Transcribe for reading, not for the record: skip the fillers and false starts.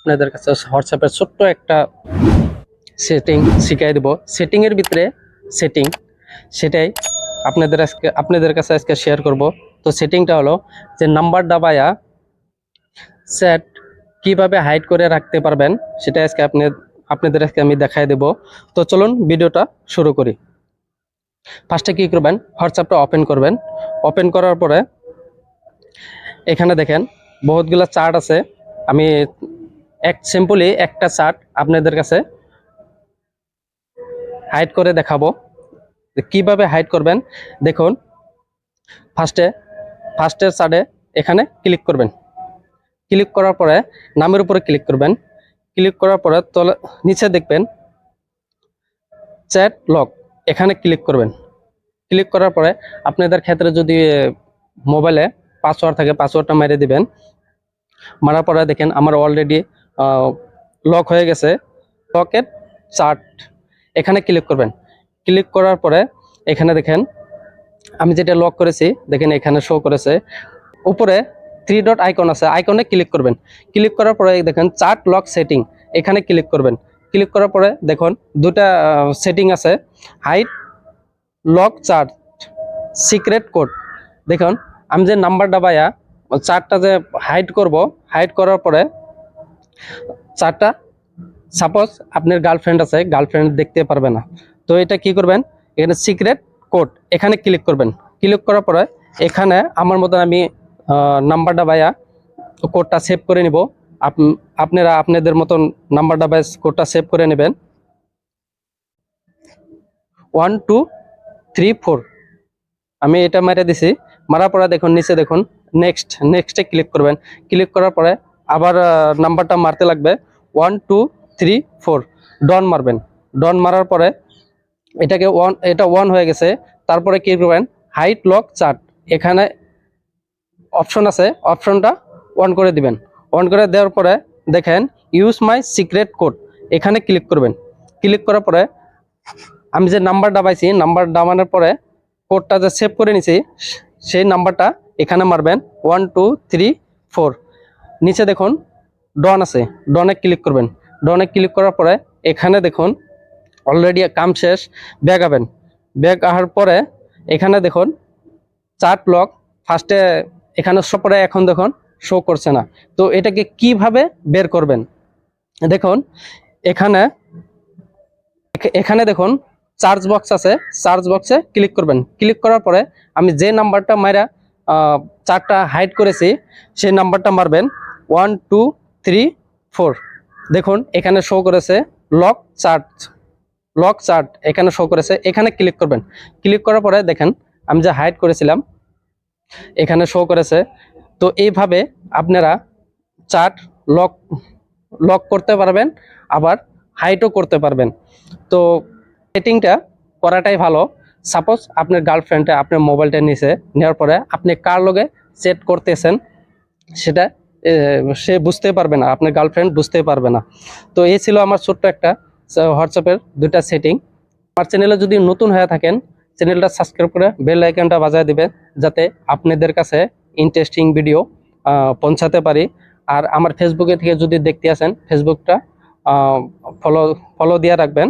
আপনাদের কাছে হোয়াটসঅ্যাপের ছোট্ট একটা সেটিং শিখিয়ে দেব। সেটিংয়ের ভিতরে সেটিং, সেটাই আপনাদের কাছে আজকে শেয়ার করব। তো সেটিংটা হলো যে নাম্বার দাবায়া চ্যাট কিভাবে হাইড করে রাখতে পারবেন, সেটা আজকে আপনাদের আজকে আমি দেখাই দেব। তো চলুন ভিডিওটা শুরু করি। ফার্স্টে কি করবেন, হোয়াটসঅ্যাপটা ওপেন করবেন। ওপেন করার পরে এখানে দেখেন বহুতগুলো চার্ট আছে। আমি সিম্পলি একটা চার্ট আপনাদের কাছে হাইড করে দেখাবো কিভাবে হাইড করবেন। দেখুন, ফার্স্টের চার্টে এখানে ক্লিক করবেন। ক্লিক করার পরে নামের উপরে ক্লিক করবেন। ক্লিক করার পরে নিচে দেখবেন চ্যাট লক, এখানে ক্লিক করবেন। ক্লিক করার পরে আপনাদের ক্ষেত্রে যদি মোবাইলে পাসওয়ার্ড থাকে, পাসওয়ার্ডটা মেরে দিবেন। মারার পরে দেখেন আমার অলরেডি লক হয়ে গেছে। লকের চার্ট এখানে ক্লিক করবেন। ক্লিক করার পরে এখানে দেখেন আমি যেটা লক করেছি, দেখেন এখানে শো করেছে। উপরে 3 ডট আইকন আছে, আইকনে ক্লিক করবেন। ক্লিক করার পরে দেখেন চার্ট লক সেটিং, এখানে ক্লিক করবেন। ক্লিক করার পরে দেখুন দুটা সেটিং আছে, hide lock chart, secret code. দেখুন আমি যে নাম্বারটা পাইয়া চার্টটা যে হাইড করব, হাইড করার পরে চার্টটা সাপোজ আপনার গার্লফ্রেন্ড আছে, গার্লফ্রেন্ড দেখতে পারবে না। তো এটা কি করবেন, এখানে সিক্রেট কোড এখানে ক্লিক করবেন। ক্লিক করার পরে এখানে আমার মতন আমি নাম্বারটা পাইয়া কোডটা সেভ করে নিব। আপনারা আপনাদের মতন নাম্বারটা বাই কোডটা সেভ করে নেবেন। 1 2 3 4 আমি এটা মেরে দিছি। মারার পরে দেখুন নিচে দেখুন নেক্সটে ক্লিক করবেন। ক্লিক করার পরে আবার নাম্বারটা মারতে লাগবে 1 2 3 4 ডন মারবেন। ডন মারার পরে এটা 1 হয়ে গেছে। তারপরে কি করবেন, হাইড লক চার্ট, এখানে অপশন আছে, অপশনটা অন করে দিবেন। অন করে দেওয়ার পরে দেখেন ইউজ মাই সিক্রেট কোড, এখানে ক্লিক করবেন। ক্লিক করার পরে আমি যে নাম্বারটা পাইছি, নাম্বার দাবানোর পরে কোডটা যে সেভ করে নিছি সেই নাম্বারটা এখানে মারবেন 1 2 3 4। নিচে দেখুন ডন আছে, ডনে ক্লিক করবেন। ডনে ক্লিক করার পরে এখানে দেখুন অলরেডি কাম শেষ। ব্যাক আবেন। ব্যাক আসার পরে এখানে দেখুন চার্ট লক ফার্স্টে এখানে সপরে এখন দেখুন শো করছে না। তো এটাকে কিভাবে বের করবেন, দেখুন এখানে দেখুন সার্চ বক্স আছে, সার্চ বক্সে ক্লিক করবেন। ক্লিক করার পরে আমি যে নাম্বারটা মাইরা চার্টটা হাইড করেছি সেই নাম্বারটা মারবেন 1 2 3 4। দেখুন এখানে শো করেছে লক চার্ট এখানে শো করেছে, এখানে ক্লিক করবেন। ক্লিক করার পরে দেখেন আমি যে হাইড করেছিলাম এখানে শো করেছে। তো এইভাবে আপনারা চার্ট লক করতে পারবেন, আবার হাইডও করতে পারবেন। তো সেটিংটা করাটাই ভালো। সাপোজ আপনার গার্লফ্রেন্ডে আপনার মোবাইলটা নিচে নেওয়ার পরে আপনি কার লগে চ্যাট করতেছেন সেটা সে বুঝতে পারবে না, আপনার গার্লফ্রেন্ড বুঝতে পারবে না। তো এই ছিল আমার ছোট্ট একটা হোয়াটসঅ্যাপের 2টা সেটিং। আমার চ্যানেলে যদি নতুন হয়ে থাকেন চ্যানেলটা সাবস্ক্রাইব করে বেল আইকনটা বাজায় দিবেন, যাতে আপনাদের কাছে ইন্টারেস্টিং ভিডিও পৌঁছাতে পারি। আর আমার ফেসবুকে থেকে যদি দেখতে আসেন ফেসবুকটা ফলো দিয়ে রাখবেন।